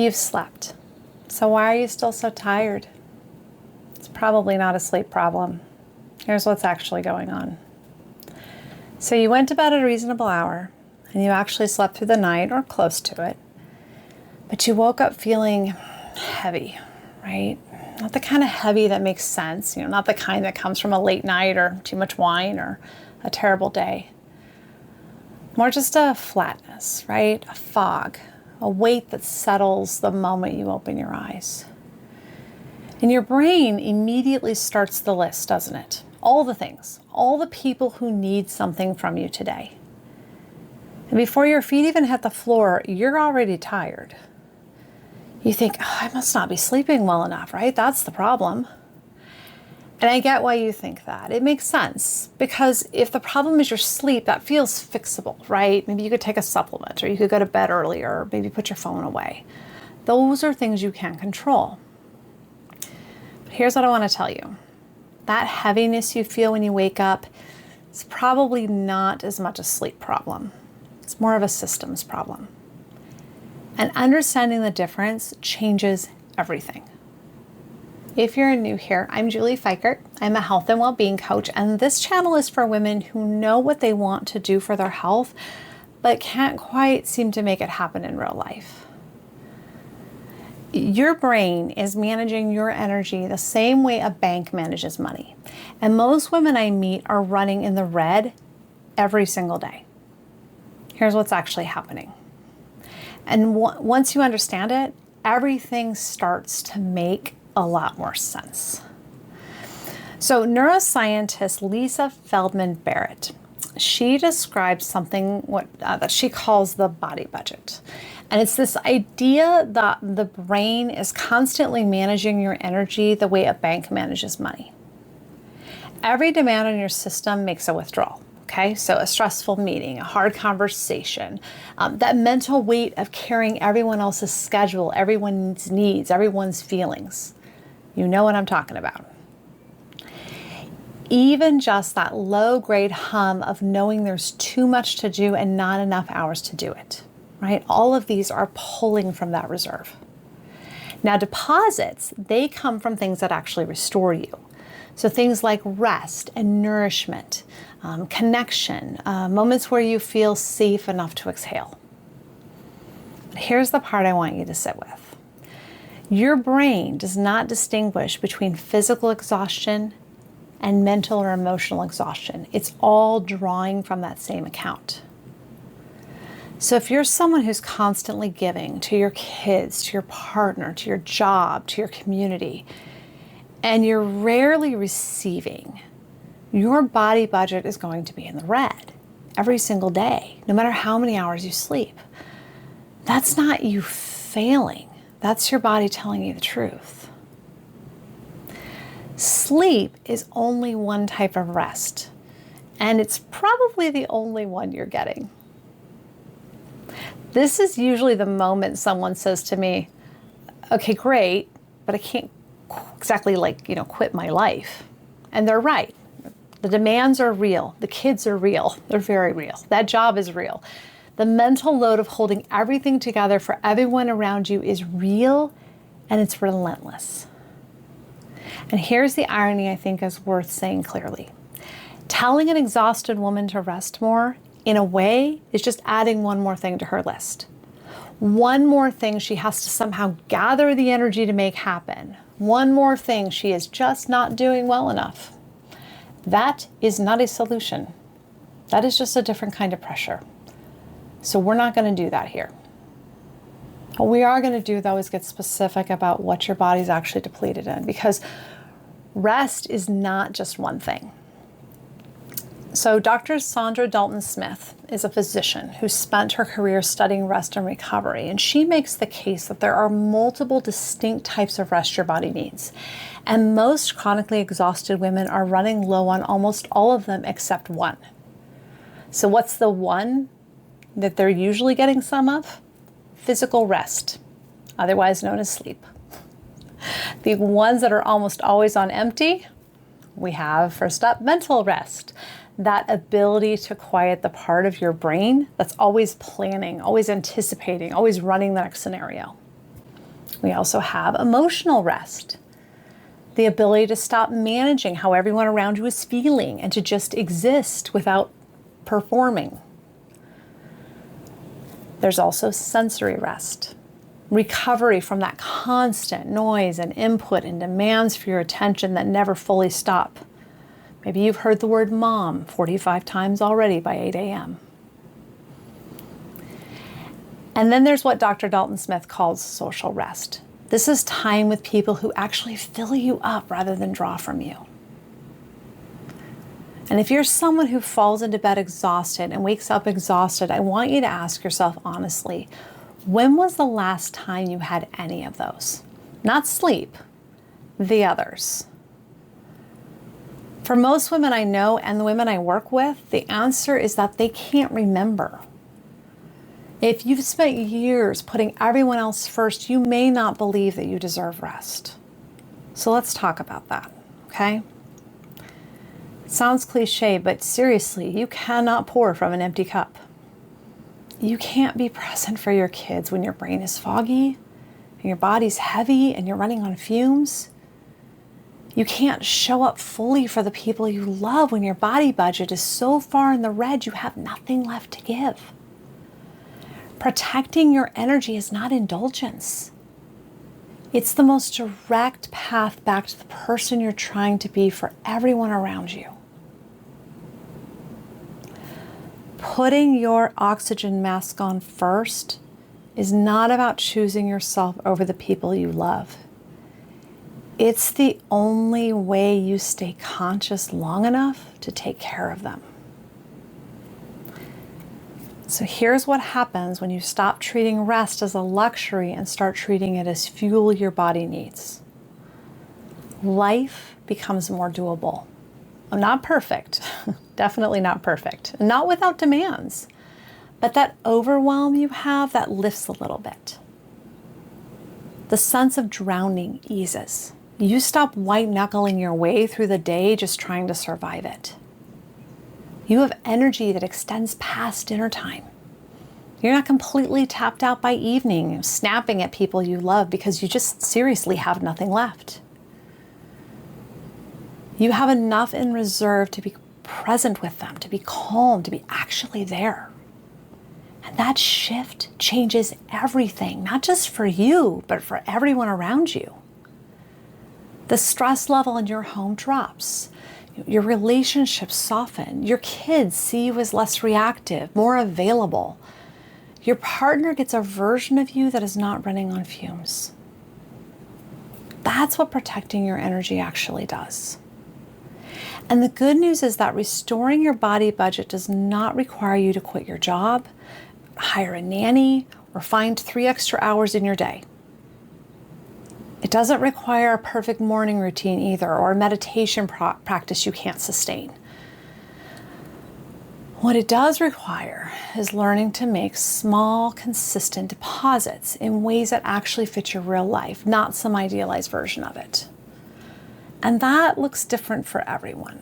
You've slept. So why are you still so tired? It's probably not a sleep problem. Here's what's actually going on. So you went to bed at a reasonable hour, and you actually slept through the night or close to it, but you woke up feeling heavy, right? Not the kind of heavy that makes sense, not the kind that comes from a late night or too much wine or a terrible day. More just a flatness, right? A fog, a weight that settles the moment you open your eyes. And your brain immediately starts the list, doesn't it? All the things, all the people who need something from you today. And before your feet even hit the floor, you're already tired. You think, I must not be sleeping well enough, right? That's the problem. And I get why you think that. It makes sense, because if the problem is your sleep, that feels fixable, right? Maybe you could take a supplement, or you could go to bed earlier, or maybe put your phone away. Those are things you can control. But here's what I want to tell you. That heaviness you feel when you wake up is probably not as much a sleep problem. It's more of a systems problem. And understanding the difference changes everything. If you're new here, I'm Julie Fikert. I'm a health and well-being coach, and this channel is for women who know what they want to do for their health, but can't quite seem to make it happen in real life. Your brain is managing your energy the same way a bank manages money. And most women I meet are running in the red every single day. Here's what's actually happening. And once you understand it, everything starts to make a lot more sense. So neuroscientist Lisa Feldman Barrett, she describes something that she calls the body budget. And it's this idea that the brain is constantly managing your energy the way a bank manages money. Every demand on your system makes a withdrawal. Okay, so a stressful meeting, a hard conversation, that mental weight of carrying everyone else's schedule, everyone's needs, everyone's feelings. You know what I'm talking about. Even just that low-grade hum of knowing there's too much to do and not enough hours to do it, right? All of these are pulling from that reserve. Now, deposits, they come from things that actually restore you. So things like rest and nourishment, connection, moments where you feel safe enough to exhale. Here's the part I want you to sit with. Your brain does not distinguish between physical exhaustion and mental or emotional exhaustion. It's all drawing from that same account. So if you're someone who's constantly giving to your kids, to your partner, to your job, to your community, and you're rarely receiving, your body budget is going to be in the red every single day, no matter how many hours you sleep. That's not you failing. That's your body telling you the truth. Sleep is only one type of rest, and it's probably the only one you're getting. This is usually the moment someone says to me, okay, great, but I can't exactly quit my life. And they're right. The demands are real. The kids are real. They're very real. That job is real. The mental load of holding everything together for everyone around you is real, and it's relentless. And here's the irony I think is worth saying clearly. Telling an exhausted woman to rest more, in a way, is just adding one more thing to her list. One more thing she has to somehow gather the energy to make happen. One more thing she is just not doing well enough. That is not a solution. That is just a different kind of pressure. So we're not going to do that here. What we are going to do, though, is get specific about what your body's actually depleted in, because rest is not just one thing. So Dr. Sandra Dalton Smith is a physician who spent her career studying rest and recovery, and she makes the case that there are multiple distinct types of rest your body needs. And most chronically exhausted women are running low on almost all of them except one. So what's the one that they're usually getting some of? Physical rest, otherwise known as sleep. The ones that are almost always on empty, we have first up mental rest. That ability to quiet the part of your brain that's always planning, always anticipating, always running the next scenario. We also have emotional rest, the ability to stop managing how everyone around you is feeling and to just exist without performing. There's also sensory rest, recovery from that constant noise and input and demands for your attention that never fully stop. Maybe you've heard the word mom 45 times already by 8 a.m. And then there's what Dr. Dalton Smith calls social rest. This is time with people who actually fill you up rather than draw from you. And if you're someone who falls into bed exhausted and wakes up exhausted, I want you to ask yourself honestly, when was the last time you had any of those? Not sleep, the others. For most women I know and the women I work with, the answer is that they can't remember. If you've spent years putting everyone else first, you may not believe that you deserve rest. So let's talk about that, okay? It sounds cliche, but seriously, you cannot pour from an empty cup. You can't be present for your kids when your brain is foggy and your body's heavy and you're running on fumes. You can't show up fully for the people you love when your body budget is so far in the red you have nothing left to give. Protecting your energy is not indulgence. It's the most direct path back to the person you're trying to be for everyone around you. Putting your oxygen mask on first is not about choosing yourself over the people you love. It's the only way you stay conscious long enough to take care of them. So here's what happens when you stop treating rest as a luxury and start treating it as fuel your body needs. Life becomes more doable. I'm not perfect, definitely not perfect, and not without demands, but that overwhelm you have, that lifts a little bit. The sense of drowning eases. You stop white-knuckling your way through the day just trying to survive it. You have energy that extends past dinner time. You're not completely tapped out by evening, snapping at people you love because you just seriously have nothing left. You have enough in reserve to be present with them, to be calm, to be actually there. And that shift changes everything, not just for you, but for everyone around you. The stress level in your home drops. Your relationships soften. Your kids see you as less reactive, more available. Your partner gets a version of you that is not running on fumes. That's what protecting your energy actually does. And the good news is that restoring your body budget does not require you to quit your job, hire a nanny, or find 3 extra hours in your day. It doesn't require a perfect morning routine either, or a meditation practice you can't sustain. What it does require is learning to make small, consistent deposits in ways that actually fit your real life, not some idealized version of it. And that looks different for everyone,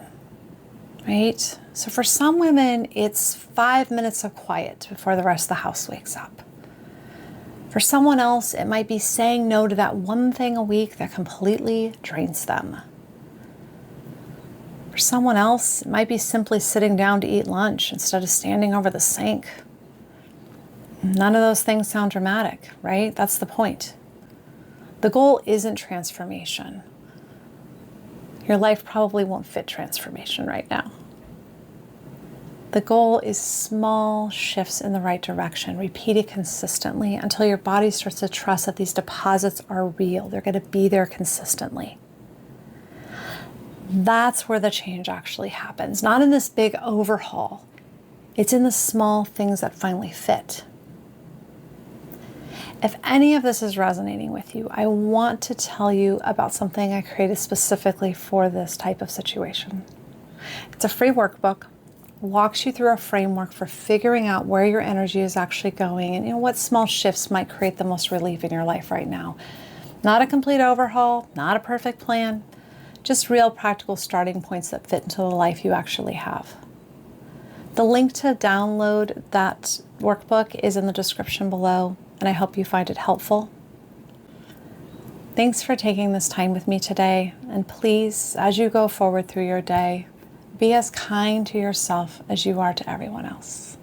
right? So for some women, it's 5 minutes of quiet before the rest of the house wakes up. For someone else, it might be saying no to that one thing a week that completely drains them. For someone else, it might be simply sitting down to eat lunch instead of standing over the sink. None of those things sound dramatic, right? That's the point. The goal isn't transformation. Your life probably won't fit transformation right now. The goal is small shifts in the right direction, repeated consistently until your body starts to trust that these deposits are real. They're going to be there consistently. That's where the change actually happens, not in this big overhaul. It's in the small things that finally fit. If any of this is resonating with you, I want to tell you about something I created specifically for this type of situation. It's a free workbook. Walks you through a framework for figuring out where your energy is actually going and what small shifts might create the most relief in your life right now. Not a complete overhaul, not a perfect plan, just real practical starting points that fit into the life you actually have. The link to download that workbook is in the description below, and I hope you find it helpful. Thanks for taking this time with me today. And please, as you go forward through your day, be as kind to yourself as you are to everyone else.